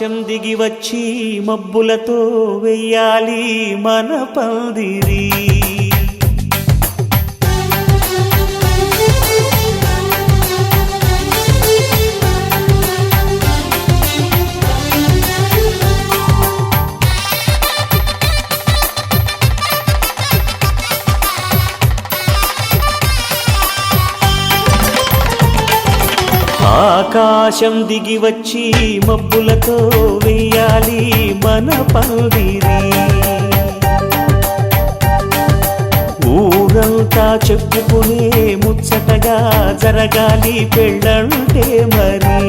ఆకాశం దిగి వచ్చి మబ్బులతో వెయ్యాలి మన పందిరి. ఆకాశం దిగి వచ్చి మబ్బులతో వెయ్యాలి మన పందిరి. ఊరంతా చెప్పుకునే ముచ్చటగా జరగాలి పెళ్ళంటే మరి.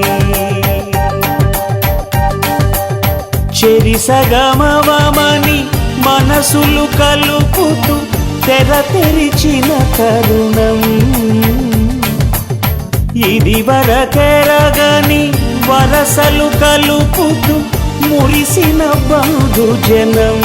చెరిసగమవమని మనసులు కలుపుతూ తెర తెరిచిన తరుణం. ఇది వరకెరగని వరసలు కలుపుతూ మురిసిన బంధుజనం.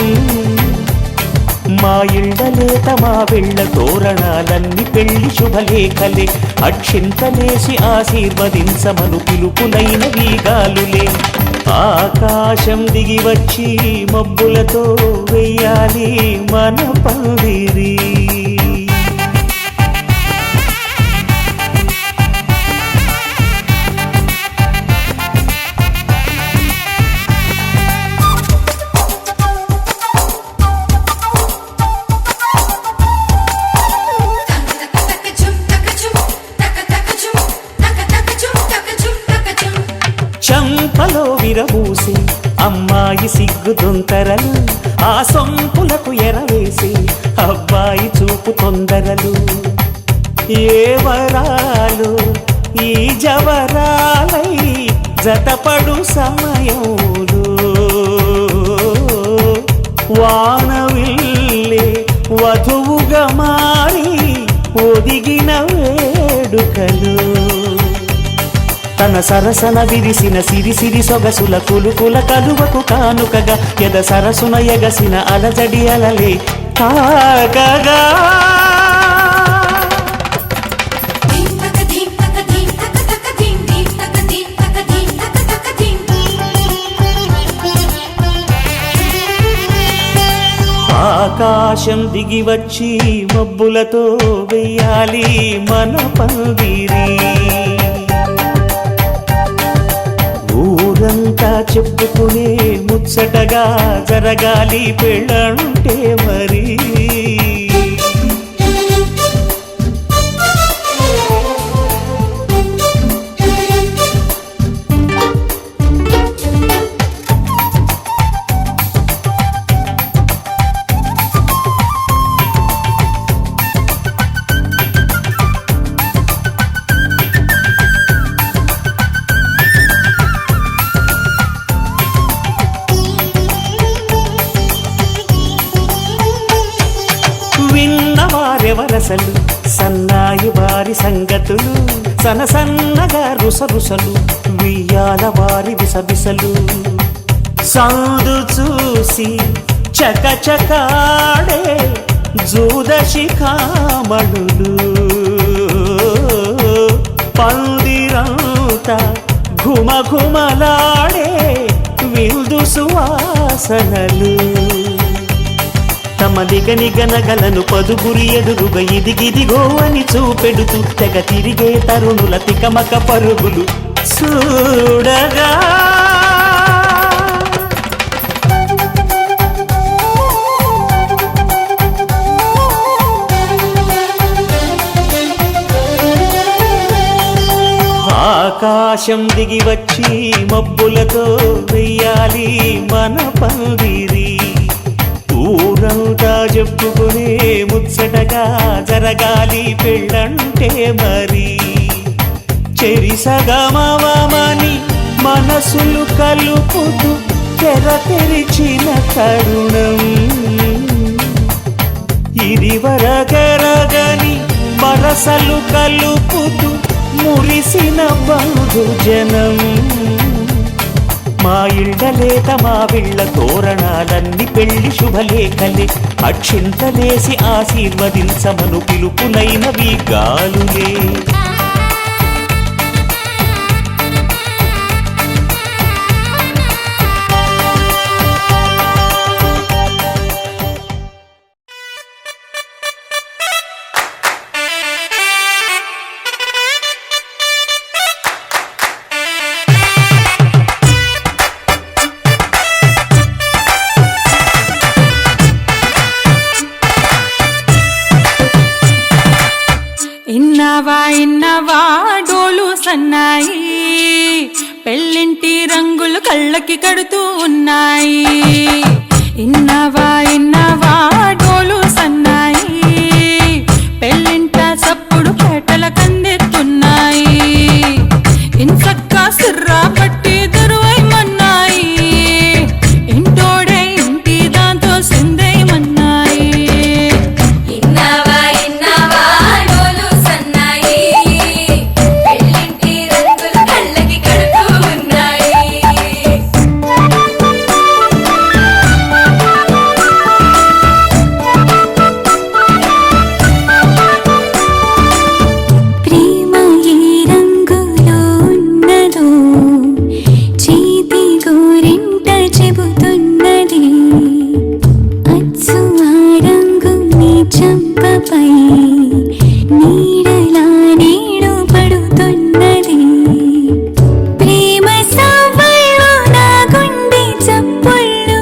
మా ఇళ్ళలేత మా వెళ్ళ తోరణాలన్నీ పెళ్లి శుభలేఖలే. అక్షింతలేసి ఆశీర్వదించమను పిలుపులైన వీగాలులే. ఆకాశం దిగి వచ్చి మబ్బులతో వెయ్యాలి మన పందిరి. చంపలో విరబూసి అమ్మాయి సిగ్గు దొంతరలు. ఆ సొంపులకు ఎరవేసి అబ్బాయి చూపు తొందరలు. ఏ వరాలు ఈ జవరాలై జతపడు సమయంలో. వానవిల్లే వధువుగా మారి ఒదిగిన వేడుకలు. తన సరసన విరిసిన సిరిసిరి సొగసుల కులుకుల కలువకు కానుకగా ఎద సరసున ఎగసిన అలజడి అలలే తాగగా. ఆకాశం దిగి వచ్చి మబ్బులతో వెయ్యాలి మన పందిరి. ఊరంతా చెప్పుకునే ముచ్చటగా జరగాలి పెళ్ళంటే మరి. విన్నవారెవరసలు సన్నాయి వారి సంగతులు. సనసన్నగా రుసరుసలు వియ్యాల వారి విసబిసలు. సాధు చూసి చకచకాడే జూదశిఖామణులు. పందిరంతా ఘుమఘుమలాడే విందు సువాసనలు. తమ నిగనిగనగలను పదుగురి ఎదురుగా ఇదిగిదిగో అని చూపెడుతూ తెగ తిరిగే తరుణుల తికమక పరుగులు చూడగా. ఆకాశం దిగి వచ్చి మబ్బులతో వెయ్యాలి మన పందిరి. ఊరంతా చెప్పుకునే ముచ్చటగా జరగాలి పెళ్ళంటే మరి. చెరిసగమవమని మనసులు కలుపుతూ తెర తెరిచిన తరుణం. ఇది వరకెరగని వరసలు కలుపుతూ మురిసిన బంధుజనం. మా ఇళ్ళలేత మా వీళ్ళ తోరణాలన్నీ పెళ్లి శుభలేఖలే. అక్షింతలేసి ఆశీర్వదించమను పిలుపులైనవి గాలులే. సన్నాయి పెళ్ళింటి రంగులు కళ్ళకి కడుతూ ఉన్నాయి. ఇన్నవా ఇన్నవా డోలు సన్నాయి పెళ్ళింట సప్పుడు పేటల కందెత్తున్నాయి. ఇన్సక్క సిర్రా పట్టి దరువైమన్నాయి ఇంటోడే ఇంటి దాంతో సిందేయమన్నాయి. ఇన్నవా ఇన్నవా డోలు సన్నాయి పెళ్ళింటి రంగులు కళ్ళకి కడుతూ ఉన్నాయి. ప్రేమ ఏ రంగులో ఉన్నదో చేతి గోరింట చెబుతున్నది. అచ్చు ఆ రంగు నీ చంపపై నీడలా నీడు పడుతున్నది. ప్రేమ సవ్వళ్ళు నా గుండె చప్పుళ్ళు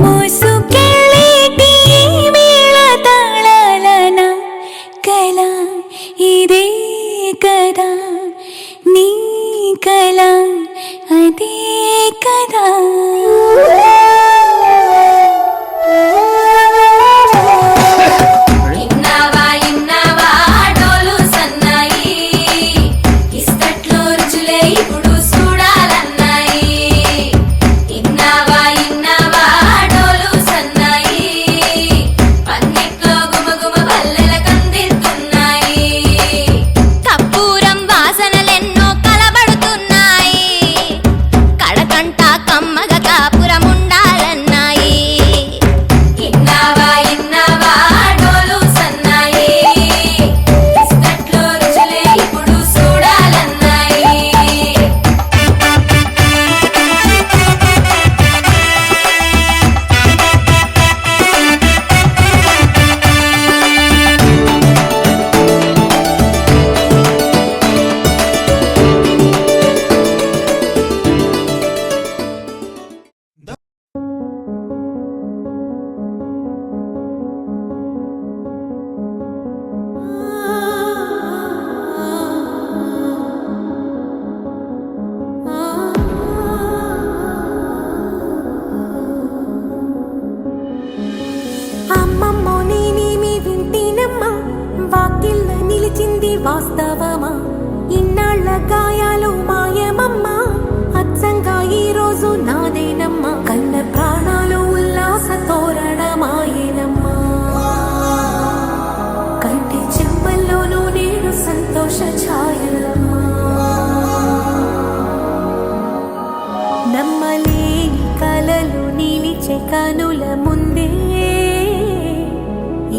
మోసుకెళ్ళేటి మేళ తాళాలన కళ ఇదే కదా నీ కళ అదే కదా. ఇన్నవా ఇన్నవా డోలు సన్నాయి ఇస్తట్లో రుచులే ఇప్పుడు చూడాలన్నాయి. ఇన్నవా ఇన్నవా డోలు సన్నాయి పన్నెట్లో గుమగుమ పల్లెల కందిస్తున్నాయి. కప్పూరం వాసనలెన్నో కలబడుతున్నాయి కడకంట కమ్మగ కాపురం ఉండాలన్నాయి. ఇన్నవా ఇన్నవా డోలు సన్నాయి ఇస్తట్లో రుచులే ఇప్పుడు చూడాలన్నాయి. అమ్మమ్మో నేనేమి వింటేనమ్మా వాకిళ్ళ నిలిచింది వాస్తవమా. ఇన్నాళ్ల గాయాలు మాయమమ్మా అచ్చంగా ఈ రోజు నాదేనమ్మా. కన్న ప్రాణాలు ఉల్లాస తోరణమాయేనమ్మా. కంటి చెంపల్లోనూ నేడు సంతోష ఛాయలమ్మా. నమ్మలేని కలలు నిలిచే కనుల ముందే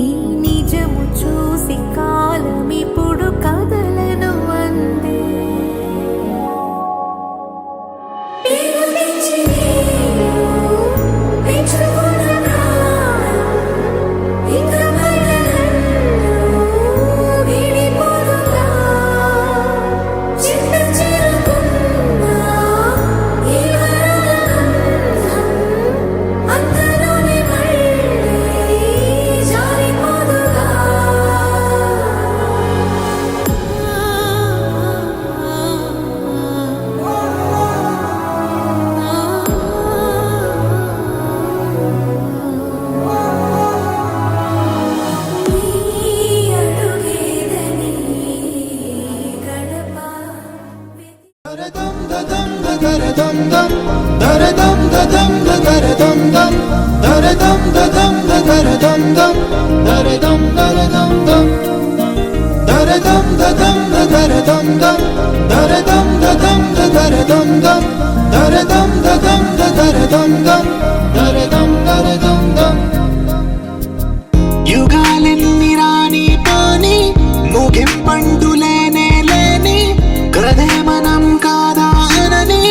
ఈ నిజము చూసి కాలం ఇప్పుడు కదలను అందే. పేరు తెచ్చి నేను పెంచుకున్న ప్రాణం ఇక మన నన్ను విడిపోదుగా. చిన్న చిరుకున్నా ఈ వరదగంధం అంతలోనే మళ్ళీ జారిపోదుగా. ఈ అడుగేదని గడప యుగాలెన్ని రాని పాని ముగింపండు లేనే లేని కథే మనం కాదా అనని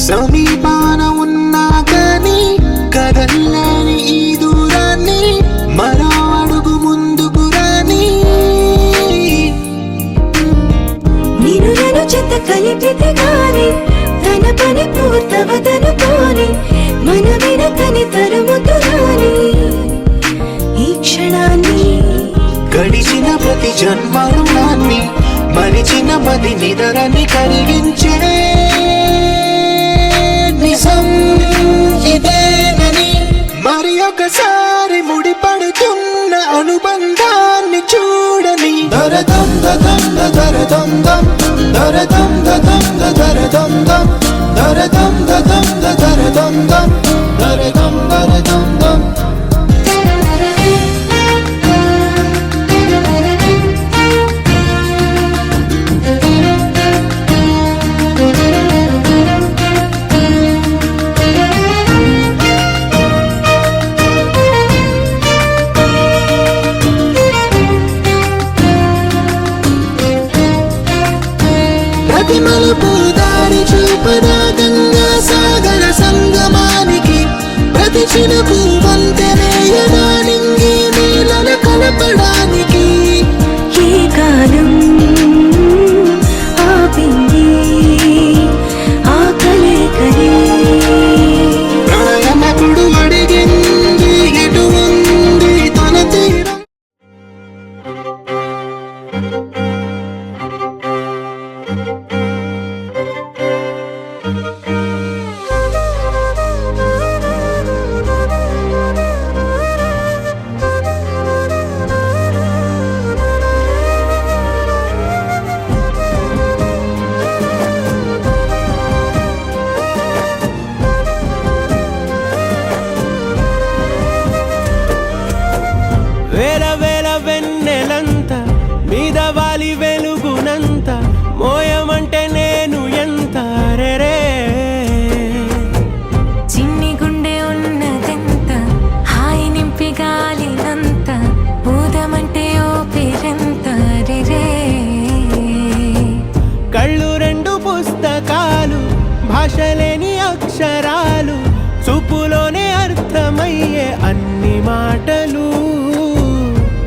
సమీపాన ఉన్నా కానీ కదల్లేని ఈ దూరాన్ని మరో అడుగు ముందుకు రాని. నిన్ను చెత్త కలిపితే గాని తన పని పూర్తవదనుకోని మన వెనకని తరుముతురాని ఈ క్షణాన్ని గడిచిన ప్రతి జన్మరుణాన్ని మరిచిన మది నిదరని కరిగించే నిజం ఇదేనని మరి ఒకసారి ముడిపడుతున్న అనుబంధాన్ని చూడని దరదం దదం దరదం దం దరదం దదం దరదం దం దరదం దదం దరదం దం దరదం దరదం దం ప్రతి మలుపు దారి చూపదా గంగా సాగర సంగమానికి ప్రతి చినుకు వంతెనేయదా నింగి నీళ్ళ కలపడానికి ఈ కాలం ఆపింది ఆకలే కలే ప్రళయమప్పుడు అడిగింది ఎటు ఉంది తన తీరం వేల వేల వెన్నెలంత మీద వాలి వెలుగునంత మోయమంటే నేను ఎంత రే చిన్ని గుండె ఉన్నదెంత హాయి నింపి గాలినంత ఊదమంటే ఓపిరెంత రే కళ్ళు రెండు పుస్తకాలు భాష లేని అక్షరాలు చూపులోనే అర్థమయ్యే అన్ని మాటలు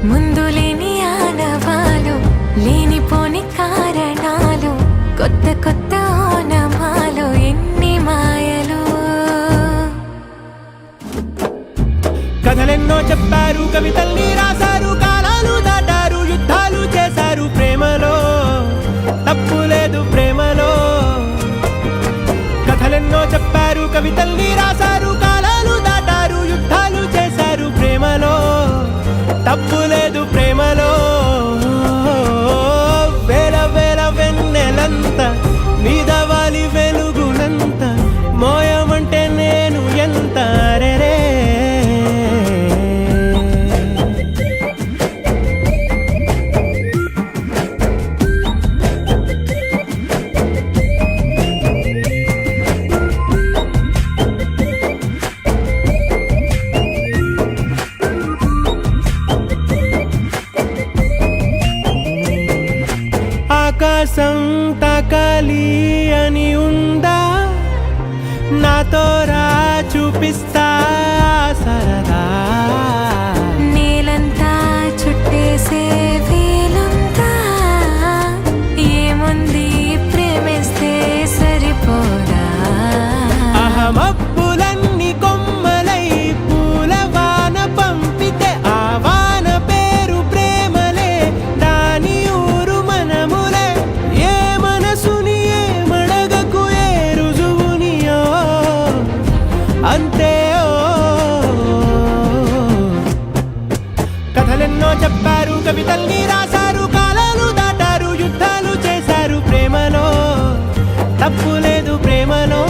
ముందు లేని ఆనవాలు లేనిపోని కారణాలు కొత్త కొత్త ఓనమాలు ఎన్ని మాయలు కథలెన్నో చెప్పారు కవితల్ని రాశారు కాలాలు దాటారు యుద్ధాలు చేశారు ప్రేమలో తప్పు లేదు ప్రేమలో కథలెన్నో చెప్పారు కవితల్ని రాశారు కాలాలు దాటారు యుద్ధాలు చేశారు ప్రేమలో తప్పు లేదు ప్రేమలో వేల వేల వెన్నెలంత మీద వాలి వెలుగునంత మోయమంటే నేను ఎంత రే ఆకాశం తాకాలి అని ఉందా నాతో రా చూపిస్తా సరదా నేలంతా చుట్టేసే వేలుంతా ఏముంది ప్రేమిస్తే సరిపోదా అహమప్పులన్నీ కొమ్మలై పూల వాన పంపితే ఆ వాన పేరు ప్రేమలే దాని ఊరు మనములే ఏ మనసుని ఏ మడగకు ఏ రుజువునియో అంతే కథలెన్నో చెప్పారు కవితల్ని రాశారు కాలాలు దాటారు యుద్ధాలు చేశారు ప్రేమలో తప్పు లేదు ప్రేమలో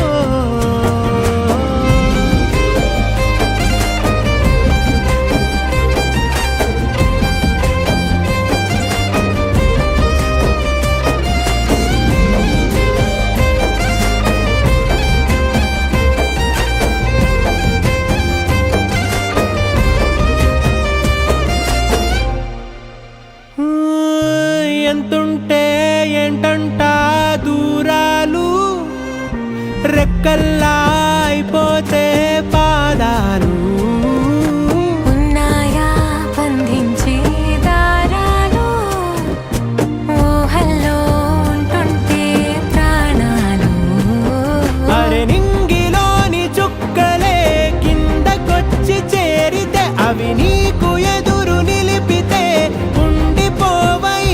ఎంతుంటే ఏంటంట దూరాలు రెక్కల్లా అయిపోతే పాదాలు ఉన్నాయా బంధించే దారాలు ఊహల్లో ఉంటుంటే ప్రాణాలు అరే నింగిలోని చుక్కలే కిందకొచ్చి చేరితే అవి నీకు ఎదురు నిలిపితే ఉండిపోవై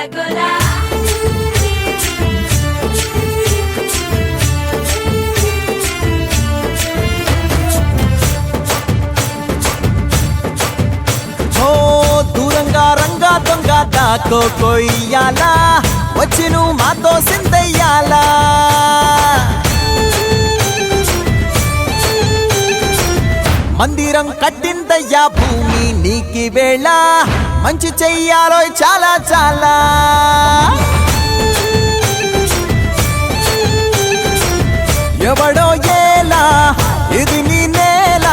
గోలా ఓ దూరంగా రంగా దొంగ దాకో కొయ్యాలా వచ్చి నువ్వు మాతో సిందయ్యాలా మందిరం కట్టిందయ్యా భూమి నీకి వేళ మంచి చెయ్యాలో చాలా చాలా ఎవడో ఏలా ఇది నీ నేల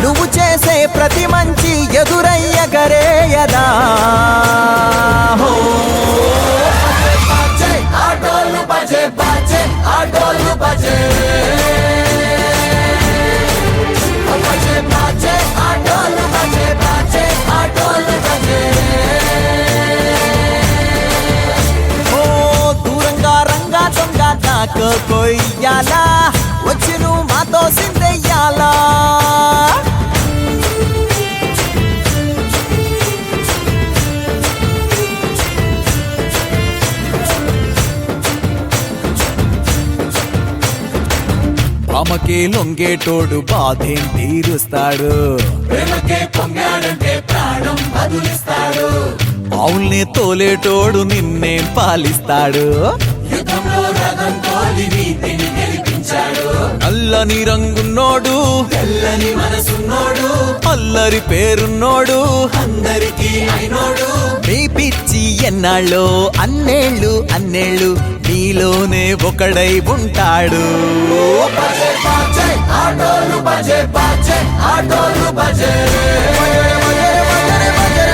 నువ్వు చేసే ప్రతి మంచి ఎదురయ్యగరేయదా హో బాజే ఆటోలు బాజే బాజే ఆటోలు బాజే బాజే బాజే ఆటోలు బాజే బాజే ఆటోలు బాజే ఓ దూరంగా రంగా దొంగ దాకో కొయ్యాలా వచ్చి నువ్వు మాతో సిందెయ్యాలా ఆమెకే లొంగేటోడు బాధేం తీరుస్తాడు ప్రేమకే పొంగాడంటే ప్రాణం బదులిస్తాడు ఆవుల్ని తోలేటోడు నిన్నే పాలిస్తాడు యుద్ధంలో రథం తోలి నీతిని గెలిపించాడు అల్లని రంగున్నోడు తెల్లని మనసున్నోడు అల్లరి పేరున్నోడు అందరికీ అయినోడు మీ పిచ్చి ఎన్నాళ్ళో అన్నేళ్ళు అన్నేళ్ళు నీలోనే ఒకడై ఉంటాడు బజే బాజే ఆటోలు బజే బాజే ఆటోలు బజే బజే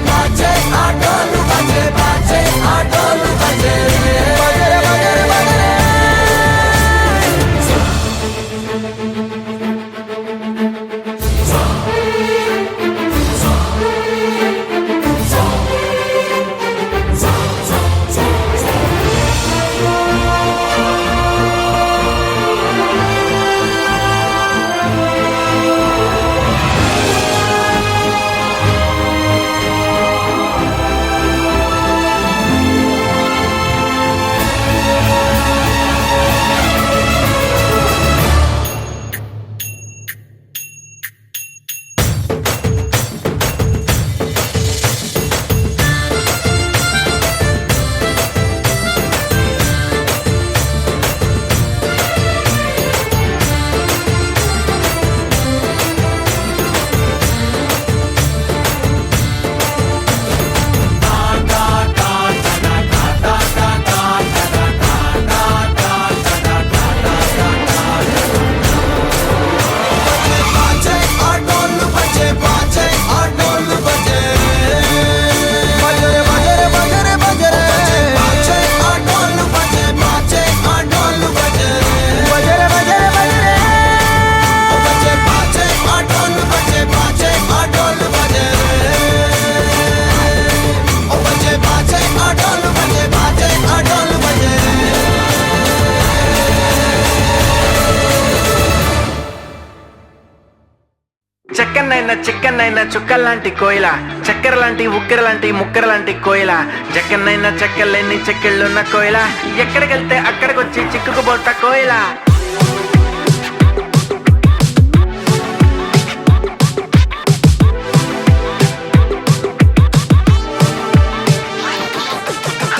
బాజే ఆటోలు బజే బాజే ఆటోలు బజే చెక్కనైనా చిక్కనైనా చుక్కల్లాంటి కోయిల చక్కెర లాంటి ఉక్కెర లాంటి ముక్కెర లాంటి కోయిల జక్కనైనా చెక్కలేని చెక్కిళ్ళున్న కోయిల ఎక్కడికెళ్తే అక్కడికొచ్చి చిక్కుకుపోతా కోయిల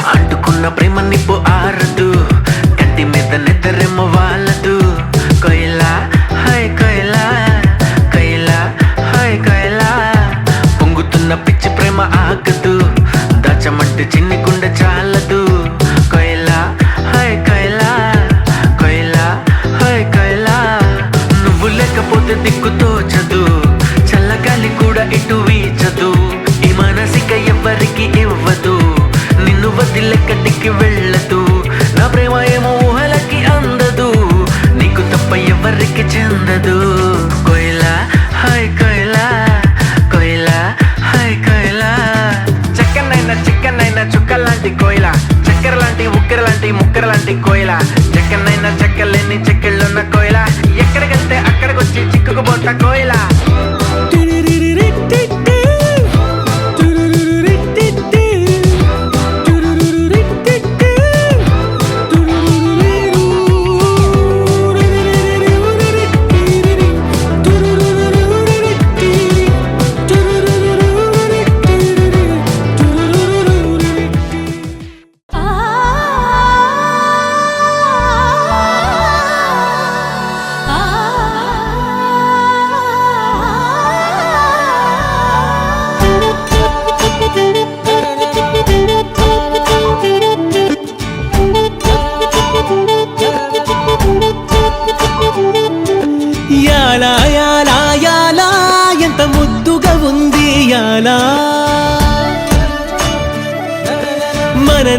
అంటుకున్న ప్రేమ నిప్పు ఆరదు కంటి మీద నిద్రెమ్మ వాళ్ళదు కోయిల హై కోయిల పొంగుతున్న పిచ్చి ప్రేమ ఆగదు దాచమంటే చిన్ని గుండె చాలదు కోయిల హై కోయిల కోయిల హై కోయిల నువ్వు లేకపోతే దిక్కు తోచదు చల్లగాలి కూడా ఇటు వీచదు ఈ మనసిక ఎవ్వరికి ఇవ్వదు నిన్ను వదిలెక్కడికి వెళ్ళదు నా ప్రేమ ఏమో ఊహలకి అందదు నీకు తప్ప ఎవరికి చెందదు కోయిల హై కోయిల కోయిల హై కోయిల చెక్కనైనా చిక్కనైనా చుక్కల్లాంటి కోయిల చక్కెర లాంటి ఉక్కెర లాంటి ముక్కెర లాంటి కోయిల చెక్కనైనా చెక్కలేని చెక్కిళ్ళున్న కోయిల ఎక్కడికెళ్తే అక్కడికొచ్చి చిక్కుకుపోతా కోయిల టిరిరిరిరిటిటి, టిరిరిరిరిటిటి.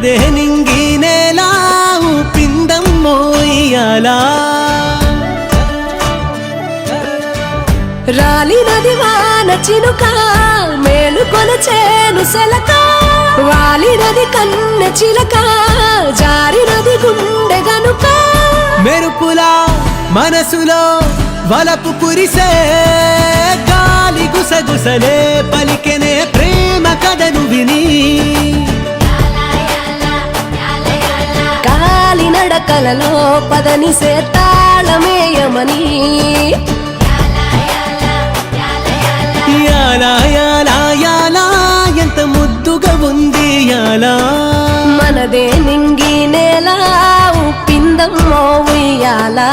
మనదే నింగి నేలా ఊపిందం మోయాలా రాలినది వాన చినుక మేలు కొలచేను సెలక వాలినది కన్నె చిలక జారినది గుండె గనుక మెరుపులా మనసులో వలపు కురిసే గాలి గుసగుసలే పలికెనే ప్రేమ కథను విని కాలి నడకలలో పదనిసే తాళమేయమని యాలా యాలా యాలా ఎంత ముద్దుగా ఉంది యాలా మనదే నింగి నేల ఉప్పిందమ్మో ఉయ్యాలా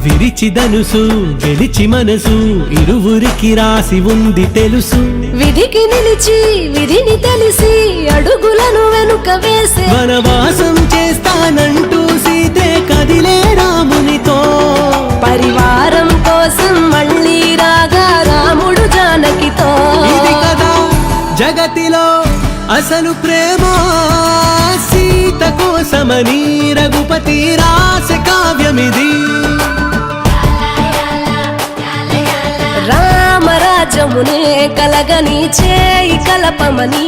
విరిచి ధనుసు గెలిచి మనసు ఇరువురికి రాసి ఉంది తెలుసు విధికి నిలిచి విధిని తెలిసి అడుగులను వెనుక వేసే వనవాసం చేస్తానంటూ సీతే కదిలే రామునితో పరివారం కోసం మళ్ళీ రాగా రాముడు జానకితో ఇది కదా జగతిలో అసలు ప్రేమ సీత కోసమని రఘుపతి రాసే కావ్యమిది రామరాజమునే కలగని చేయి కలపమని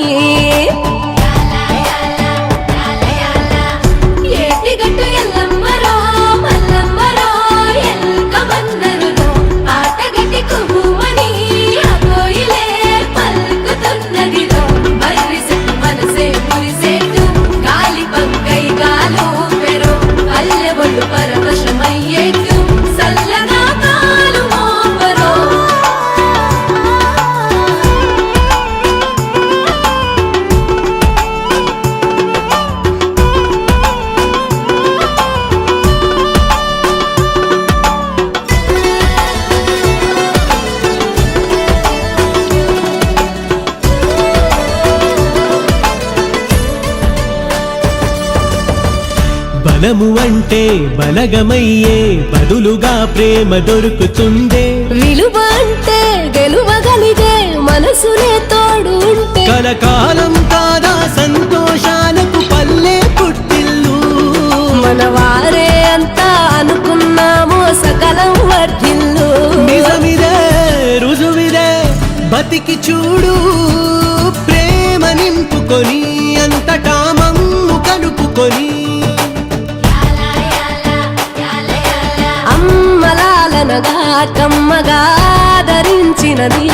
ఏటిగట్టు ఎల్లమ్మరో మల్లమ్మరో ఎల్కమన్నరులో ఆటగట్టి కుహుమని అగోయిలే పలుకుతున్నదిలో బరిసెట్టు మనసే మురిసేటు గాలి పంకై గాలు పెరో అల్లె ఒళ్ళు పరవశమయ్యేటు సల్లగా కాలు మోపరో బలము అంటే బలగమయ్యే బదులుగా ప్రేమ దొరుకుతుందే విలువ అంటే గెలువగలిగే మనసునే తోడు ఉంటే కలకాలం కాదా సంతోషాలకు పల్లె పుట్టిల్లు మన వారే అంతా అనుకున్నామో సకలం వర్ధిల్లు నిజమిదే రుజువిదే బతికి చూడు ప్రేమ నింపుకొని అంతటా మమ్ము కలుపుకొని అమ్మలాలనగా కమ్మగా ధరించినది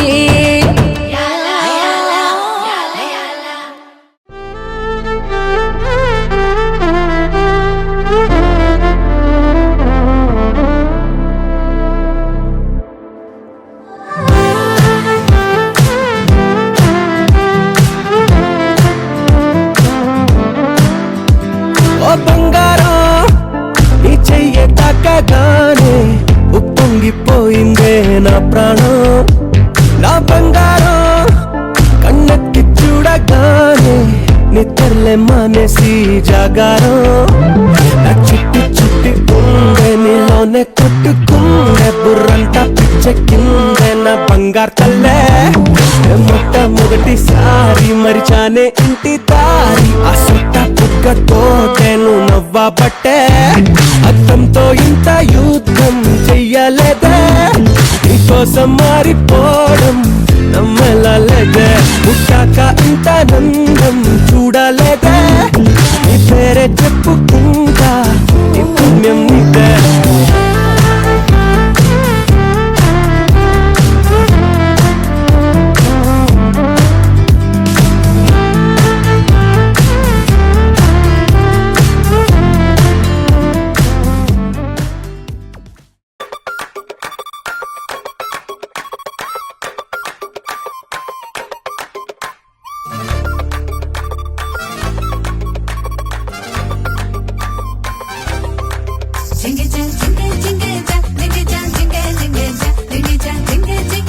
ఓ బంగారం నీ చెయ్యి తాకగానే ఉప్పొంగిపోయిందే నా ప్రాణం నా బంగారం కన్నెత్తి చూడగానే నిద్రలే మానేసి జాగారం నా చుట్టి చుట్టి ఉండే నీలోనే కొట్టుకుండే బుర్రంతా పిచ్చెక్కిందే నా బంగారు తల్లే మొట్టమొదటిసారి మరిచానే ఇంటి దారి ఆ సుట్ట పుక్కతోటేను నవ్వబట్టే అర్థంతో ఇంత యుద్ధం చెయ్యలేదే నీకోసం మారిపోవడం నమ్మలేదే పుట్టాక ఇంత నందం చూడలేదే నీ పేరే చెప్పుకుంటా నీ పుణ్యం నీదే జింగే జా జింగే జింగే జా జింగే జా జింగే జింగే జా జింగే జా జింగే జింగే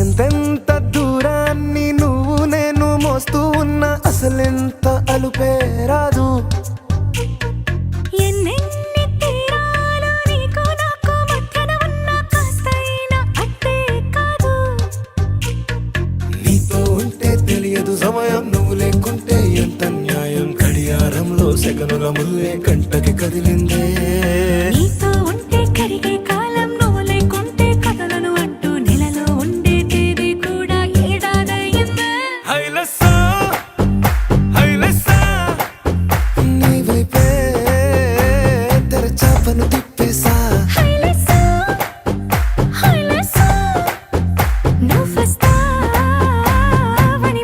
ఎంతెంత దూరాన్ని నువ్వు నేను మోస్తూ ఉన్నా అసలెంత అలుపే రాదు. ఎన్నెన్ని తీరాలు నీకు నాకు మధ్యన ఉన్న కాస్తైనా అట్టే కాదు. నీతో ఉంటే తెలియదు సమయం, నువ్వు లేకుంటే ఎంత న్యాయం. గడియారంలో సెకనుల ముల్లే కంటకి కదిలిందే. నీతో ఉంటే కరిగే కాలం, నువ్వు లేకుంటే కథలను అంటూ నెలలో ఉండే తేదీ కూడా ఏడాదయ్యిందే. హైలెస్సా హైలెస్సా నీ వైపే తెరచాపను తిప్పేసా. హైలెస్సా హైలెస్సా నువ్వొస్తావని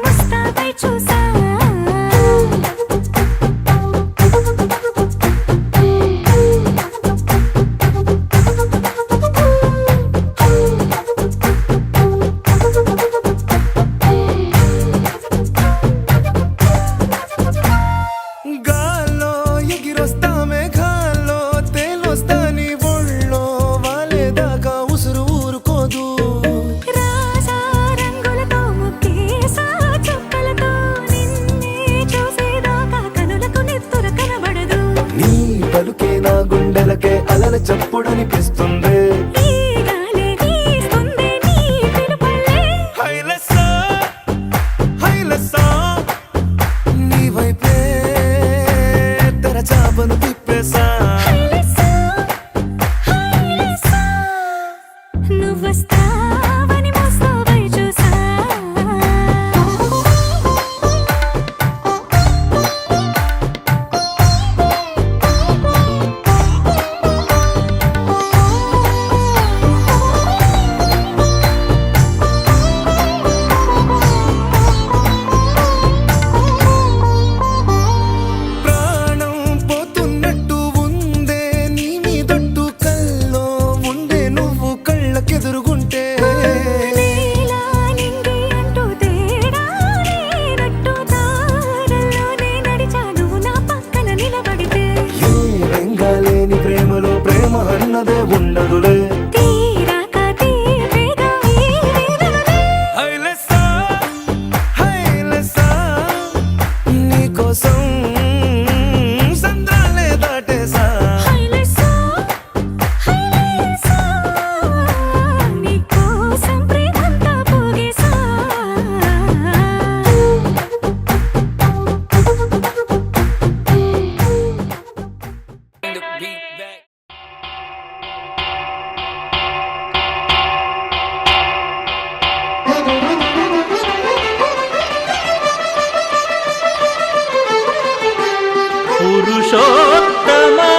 ముస్తాబై చూసా. గాల్లో ఎగిరొస్తా మేఘాల్లో తేలొస్తా నీ ఒళ్ళో వాలేదాకా ఉసురు ఊరుకోదు. రాజా రంగులతో ముక్కేసా చుక్కలతో నిన్నే చూసేదాకా కనులకు నెత్తుర కనబడదు. నీ పలుకే నా గుండెలకే అలల చప్పుడనిపిస్తుంది. ఈ గాలే వీస్తుంది నీ పిలుపులే. హైలెస్సా హైలెస్సా నీ వైపే తెరచాపను తిప్పేసా. హైలెస్సా హైలెస్సా నువ్వొస్తావని ముస్తాబై చూసా. కోసం సంద్రాలే దాటేసా. హైలేసా, హైలేసా, నీకోసం ప్రేమంతా పోగేసా. పురుషోత్తమా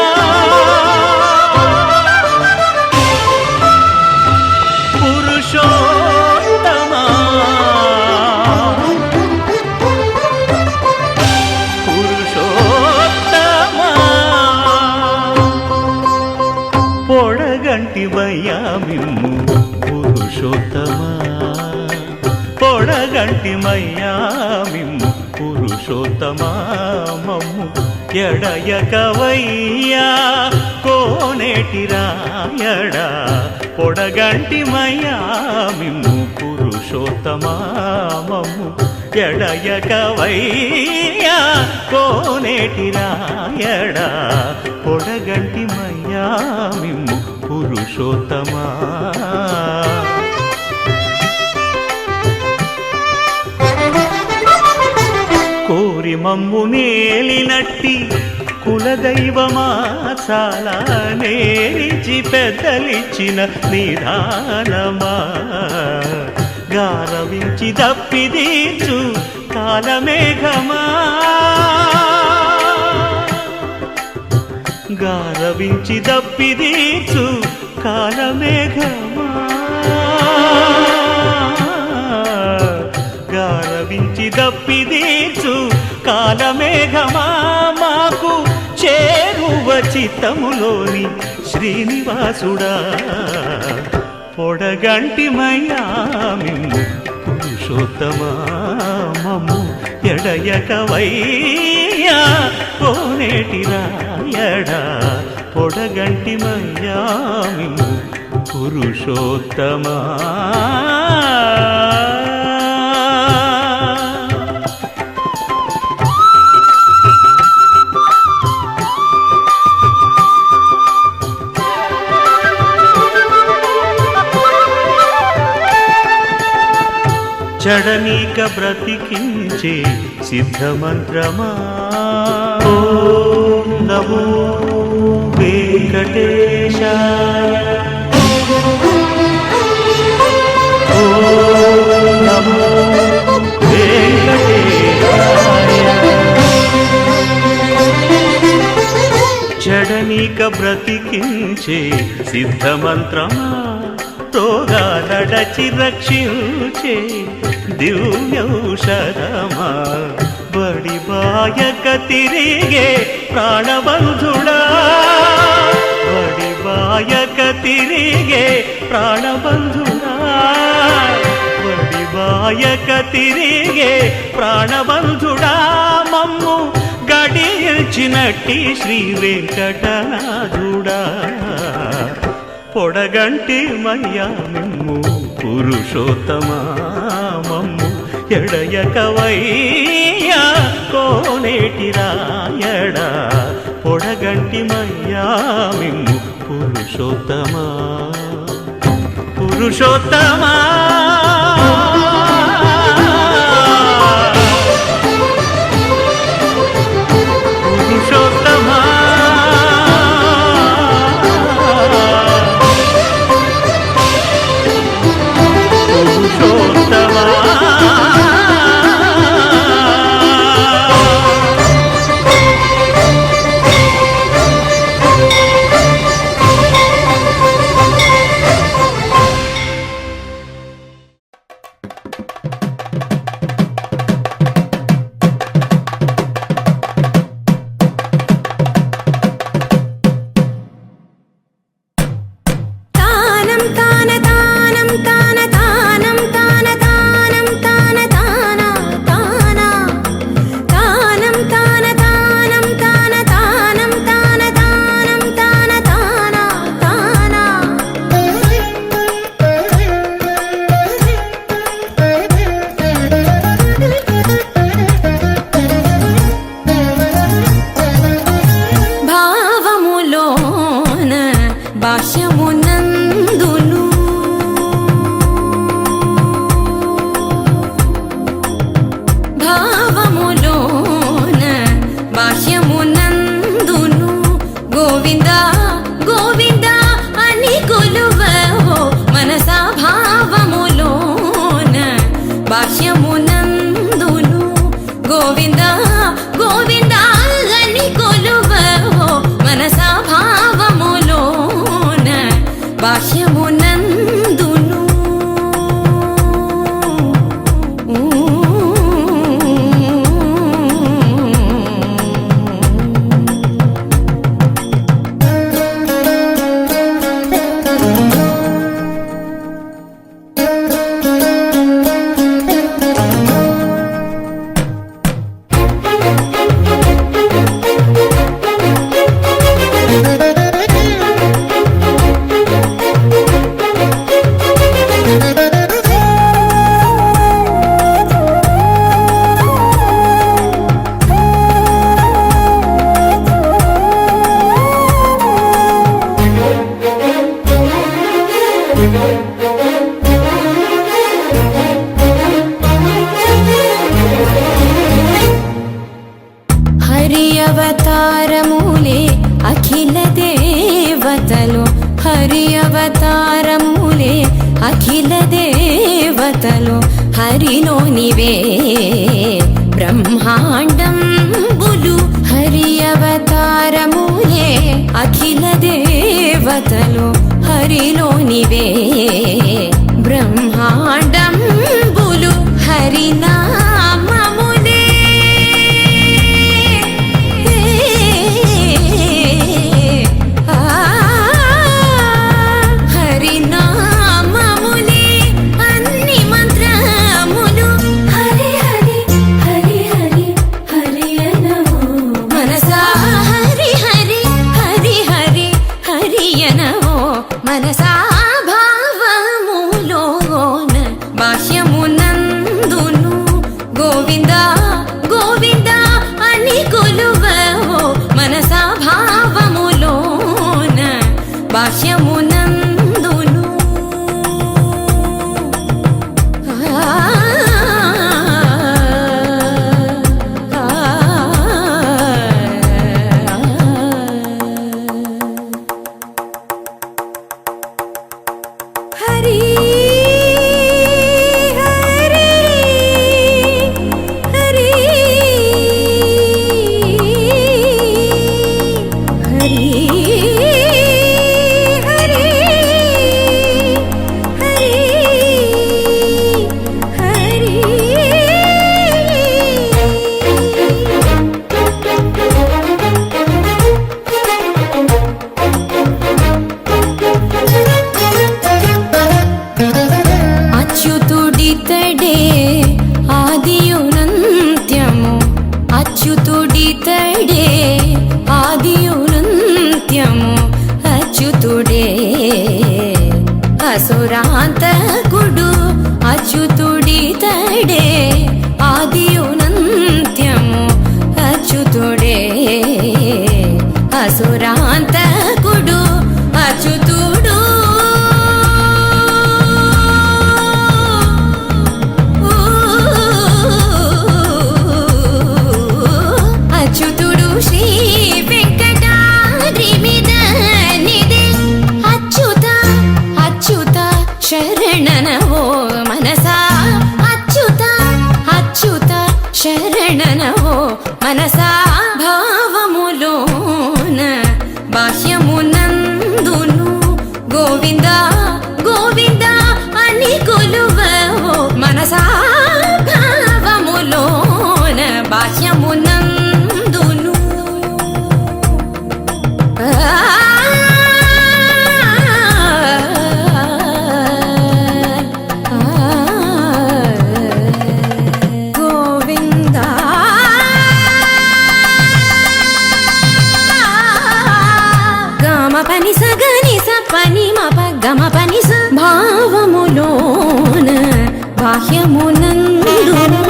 పురుషోత్తమా పురుషోత్తమా పొడగంటివయ్యా మిమ్ము పురుషోత్తమా పొడగంటిమయ్యా మిమ్ము పురుషోత్తమా మమ్ము ఎడయకవయ్యా కోనేటి రాయడా పొడగంటిమయ్యా మిమ్ము పురుషోత్తమా మమ్ము ఎడయకవయ్యా కోనేటి రాయడా పొడగంటిమయ్యా మిమ్ము పురుషోత్తమా. కోరి మమ్ము నేలినట్టి కులదైవమా చాలా నేరిచి పెద్దలిచ్చిన నిదానమా గారవించి దప్పిదీచు కాలమేఘమా గారవించి దప్పిదీచు కాలమేఘమా గారవించి దప్పిదీచు కాలమేఘమా మాకు చేరువ చిత్తములోని శ్రీనివాసుడా పొడగంటిమయ్యా మిమ్ము పురుషోత్తమా మమ్ము ఎడయకవయ్యా కోనేటి రాయడా పొడగంటిమయ్యా మిమ్ము పురుషోత్తమా. చడనీక బ్రతికించే సిద్ధమంత్రమా ఓం నమో వెంకటేశాయ ఓం నమో వెంకటేశాయ. చడనీక బ్రతికించే సిద్ధమంత్రమా రోగాలడచి రక్షించే దివ్యౌషధమా బడిబాయక తిరిగే ప్రాణబంధుడా బడిబాయక తిరిగే ప్రాణబంధుడా బడిబాయక తిరిగే ప్రాణబంధుడా మమ్ము గడియల్చినట్టి శ్రీ వెంకటనాథుడా పొడగంటి మయ్యా మిమ్ము పురుషోత్తమా మమ్ము ఎడయకవయ్యా కోనేటి రాయడా పొడగంటి మయ్యా మిమ్ము పురుషోత్తమా పురుషోత్తమా. హరి అవతారములే అఖిల దేవతలు హరి అవతారములే అఖిల దేవతలు హరిలోనివే బ్రహ్మాండంబులు హరి అవతారములే అఖిల దేవతలు హరిలోనివే బ్రహ్మాండంబులు హరినామములే హరినామములే అన్ని మంత్రములు హరి హరి హరి హరి హరి అనవో మనసా హరి హరి హరి హరి హరియనవో మనసా భావములోన బాహ్యమునందును గోవింద గోవింద అని కొలువవో మనసా భావములోన బాహ్యమునందును హరి హరి హరి హరి హరి అచ్యుతుడితడే ఆదియునంత్యము అచ్యుతుడితడే ఆదియునంత్యము అచ్యుతుడే అసురాంతకుడు అచ్యుతుడితడే ఆదియునంత్యము అచ్యుతుడే అసురాంతకుడు అచ్యుతుడు అచ్యుతుడు శ్రీ వెంకటాద్రి మీద నిదే అచ్యుత అచ్యుత శరణనవో మనసా అచ్యుత అచ్యుత శరణనవో మనసా భావములోన బాహ్యమునందును గోవింద గోవింద అని కొలువవో మనసా భావములోన బాహ్యమునందును గోవింద గమ పని సగని సపని మప గమ పని స భావములోన బాహ్యమునందును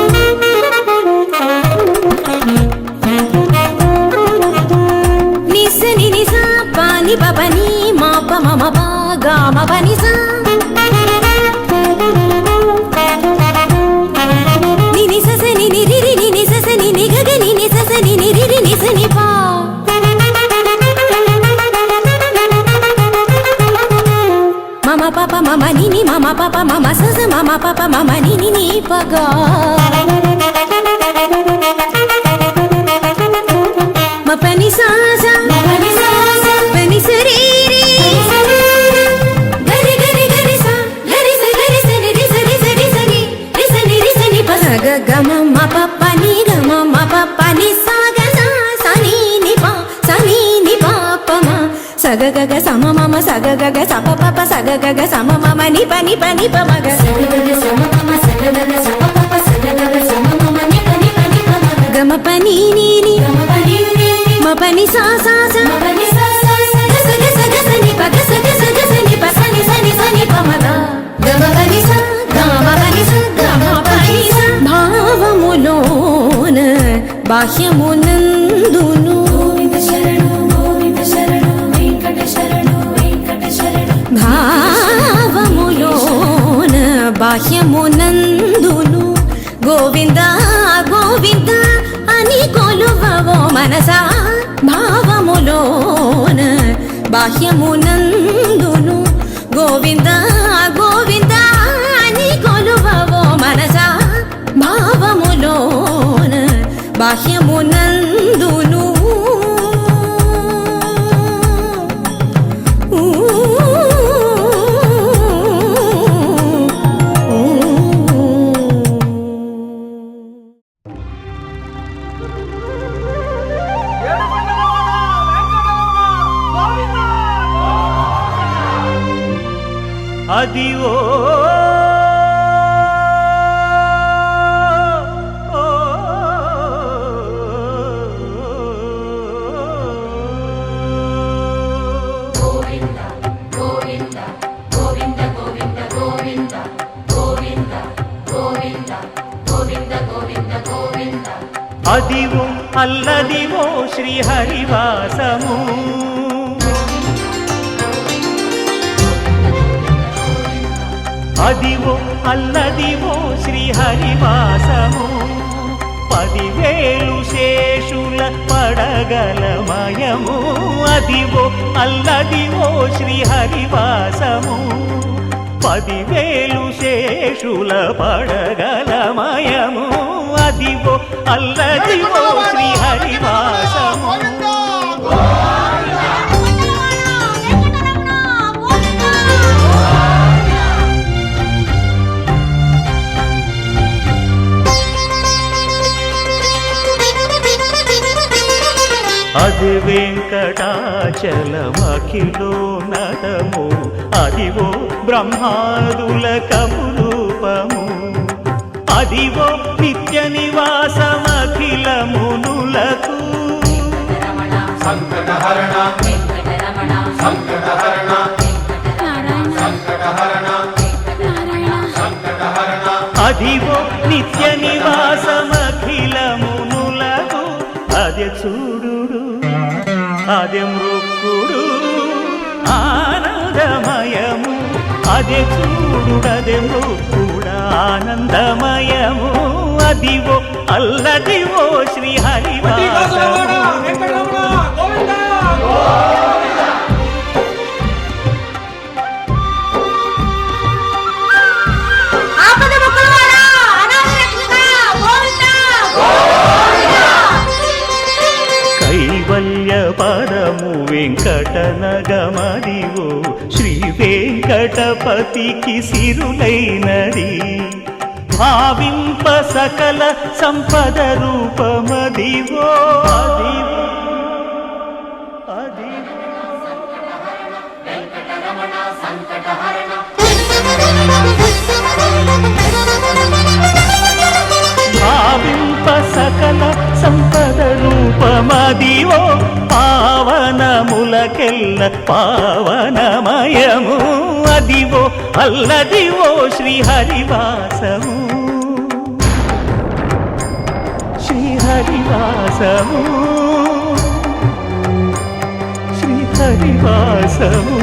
నిసని నిస పాని పపని మాప మమ పా గమ పని స నిని ససని నిరి నిని ససని నిగగ నిని ససని నిరి నిసని పా మమ పాప మమ నిని మమ పాప మమ సస మమ పాప మమ నిని ని పగా మ పని సాస పని సాస పని సరి రి గరి గరి గరి స గరి స గరి స రి స రి స రి స ని రి స ని రి స ని ప స గ గ మ మ ప ప ని గ మ మ ప ప ని స గ స స ని ని ప స ని ని ప ప మ స గ గ గ స మ మ మ స గ గ గ స ప ప ప స గ గ గ స మ మ మ ని ప ని ప ని ప మ గ స గ గ గ స మ మ మ స గ గ గ స ప ప ప స గ గ గ స మ మ మ ని ప ని ప ని ప మ గ మ ప ని ని ని గ మ ప ని ని మ ప ని సా సా స మ ప ని సా సా స గ స గ స గ స ని ప గ స గ స గ స ని ప స ని స ని స ని ప మ గ గ మ ప ని స గ మ ప ని స గ మ ప ని స భావములోన బాహ్యమునందును గోవింద శరణు వెంకట శరణు వెంకట శరణు భావములోన బాహ్యమునందును గోవింద గోవింద అని కొలువవో మన మనసా భావములోన బాహ్యమునందును గోవింద గోవింద అని కొలువవో మనసా భావములోన బాహ్యమునందును అదివో అదివో అల్లదివో శ్రీహరివాసము అదివో అల్లదివో శ్రీహరివాసము 10,000 శేషుల పడగలమయము అదివో అల్లదివో శ్రీహరివాసము 10,000 శేషుల పడగలమయము అదివో అల్లదివో శ్రీహరివాసము అది వెంకటాచలమఖిలో నటము అదివో బ్రహ్మాదుల కమురూపము అదివో నిత్య నివాసమఖిలమునులకు సంకటహరణ సంకటహరణ సంకటహరణ సంకటహరణ అదివో నిత్య నివాసమఖిలమునులకు అదే చూడు అదే మృక్కుడు ఆనందమయము అదే చూడుడదే మృక్కుడు ఆనందమయము అదివో అల్లదివో శ్రీహరివాసము కైవల్య పదము వెంకటనగమదివో శ్రీ వెంకటపతికి సిరులైనది భావింప సకల సంపద రూపమదివో అదివో భావింప సకల సంపద రూపమదివో పావనములకెల్ల పావనమయము అదివో అల్లదివో శ్రీహరివాసము శ్రీహరివాసము శ్రీహరివాసము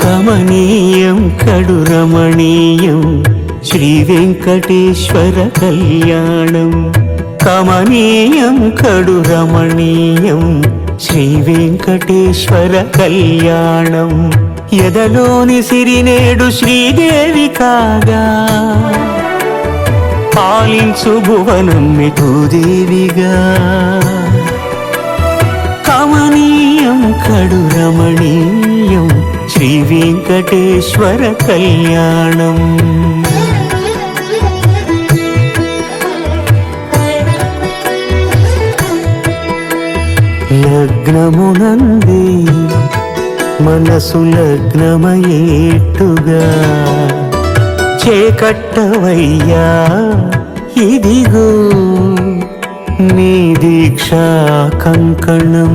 కమనీయం కడు రమణీయం శ్రీ వెంకటేశ్వర కళ్యాణం కమనీయం కడు రమణీయం శ్రీ వెంకటేశ్వర కళ్యాణం ఎదలోని సిరినేడు శ్రీదేవి కాగా పాలించు భువనం భూదేవిగా కమనీయం కడు రమణీయం శ్రీ వెంకటేశ్వర కళ్యాణం. లగ్నమునందే మనసు లగ్నమయేట్టుగా చేకట్టవయ్యా ఇదిగో నీ దీక్షా కంకణం.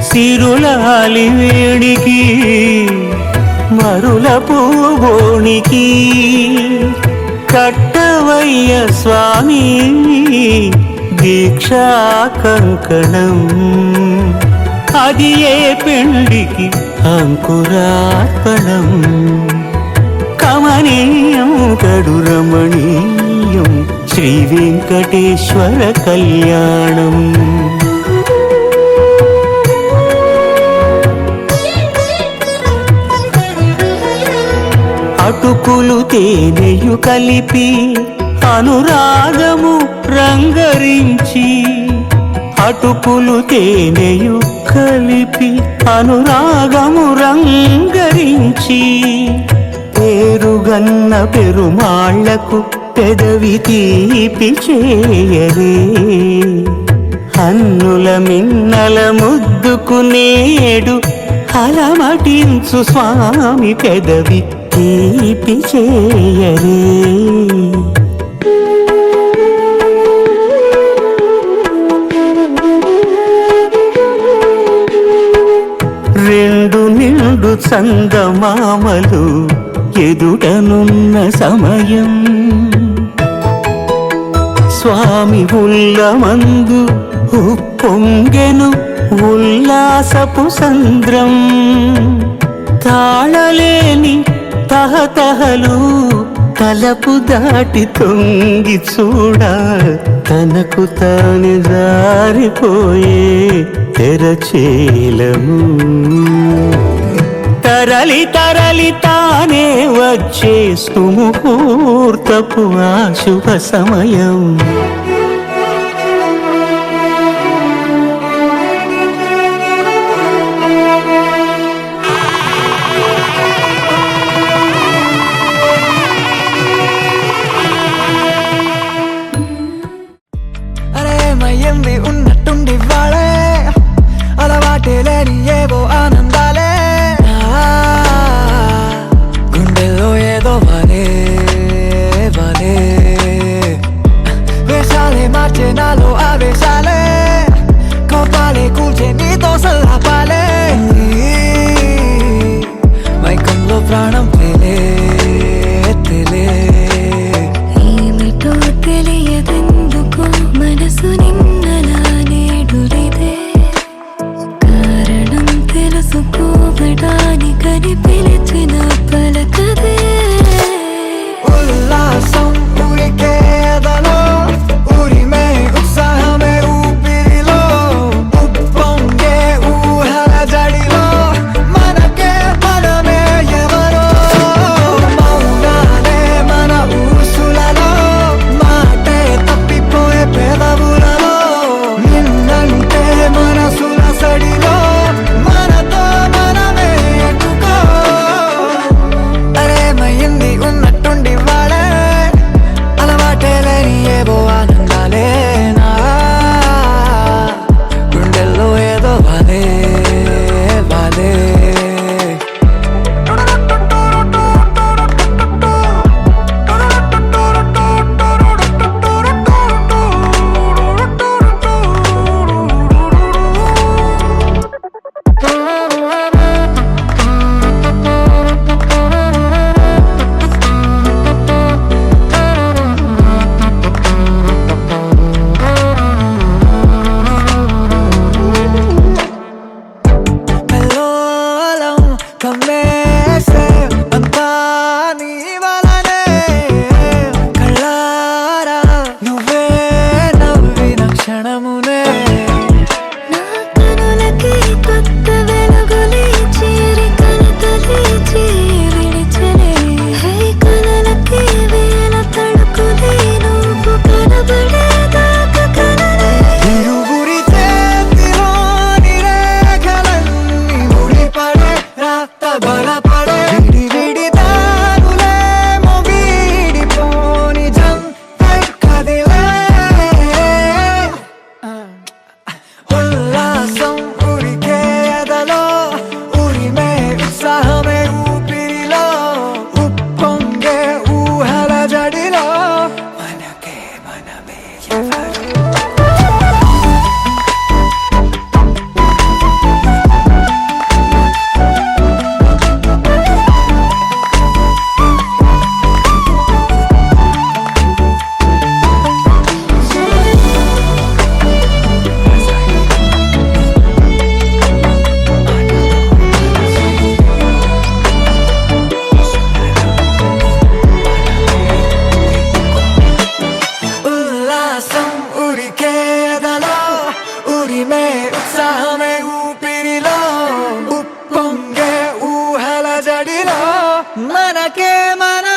సిరులాలి వేడికి మరుల పూబోనికి కట్టవయ్య స్వామి దీక్షా కంకణం. అది ఏ పెండికి అంకురార్పణం. కమనీయం కడు రమణీయం శ్రీ వెంకటేశ్వర కళ్యాణం. అటుకులు తేనెయు కలిపి అనురాగము రంగరించి. అటుకులు తేనెయు కలిపి అనురాగము రంగరించి. పేరుగన్న పెరుమాళ్లకు పెదవి తీపి చేయరే. అన్నుల మిన్నల ముద్దుకు నేడు అలమటించు స్వామి పెదవి తీపి చేయరే. రెండు నిండు చందమామలు ఎదుటనున్న సమయం. స్వామి ఉల్లమందు ఉప్పొంగెను ఉల్లాసపు సంద్రం. తాళలేని తహతహలు తలపు దాటి తొంగి చూడ తనకు తాను జారిపోయే తెరచేలము. తరలి తరలి తానే వచ్చే సుముహూర్తపు ఆ శుభ సమయం. అరేమయ్యింది ఉన్నట్టుండి వాళ్ళే అలవాటే లేని ఏవో ఆనందాలే. గుండెల్లో ఏదో వాలే వాలే. వేషాలే మార్చే నాలో ఆవేశాలే. కోపాలే కూల్చే నీతో సల్లాపాలే. మైకంలో ప్రాణం తేలే తేలే. ఏమిటో తెలియదెందుకు మనసు నిన్నలా నేడులిదే. కారణం తెలుసు ఉడికే ఎదలో ఉరిమే ఉత్సాహమే ఊపిరిలో ఉప్పొంగే ఊహల జడిలో మనకే మన